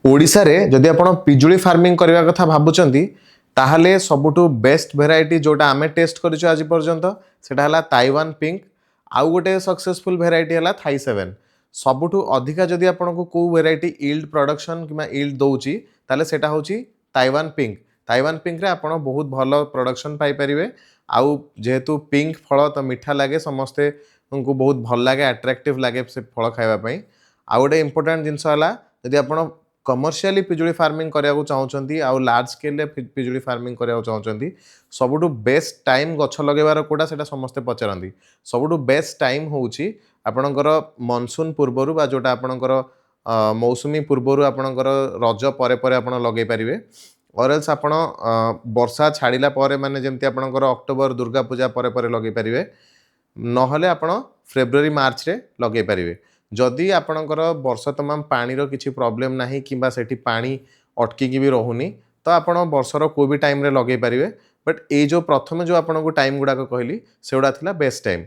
ओडिशा रे जदि आपण पिजुली फार्मिंग करबा कथा भाबुचंती ताहले सबुठु बेस्ट वेराइटी जोटा आमे टेस्ट करिछु आज पर्यंत सेटा हला ताइवान पिंक आउ गोटे सक्सेसफुल वेराइटी हला थाई 7 सबुठु अधिका जदि आपण को वेराइटी यील्ड प्रोडक्शन किमा यील्ड दउची ताले सेटा होची ताइवान पिंक रे आपण बहुत भलो प्रोडक्शन पाई परिवे आउ जेहेतु पिंक फल तो मीठा लागे समस्ते को बहुत भल लागे अट्रैक्टिव लागे से फल खाइबा पई आउ गोटे इंपोर्टेंट जिंस हला जदि आपण कमर्शियली पिजुली फार्मिंग करिया चाहूँगी आउ लार्ज स्केल पिजुली फार्मिंग करिया चाहूँगी सबुठु बेस्ट टाइम गछ लगेबार कोटा सेटा समस्ते पचारती सबुठु बेस्ट टाइम होउची आपणकर मनसून पूर्वर बा जोटा आपणकर मौसुमी पूर्वर आपणकर रज परे परे आपण लगे पारिबे और एल्स आपण वर्षा छाड़िला परे माने जेमति आपणकर अक्टोबर दुर्गा पूजा परे परे लगे पारिबे नहले आपण फेब्रुआरी मार्च रे लगे पारिबे जदि आपणकर वर्ष तमाम पानीर किसी प्रॉब्लम नाही किंबा सेठी पानी अटकी भी रहुनी तो आपण वर्षर कोई भी टाइम रे लगे पारिबे बट ए जो प्रथम जो आपन को टाइम गुडा कहली सेउडा थिला बेस्ट टाइम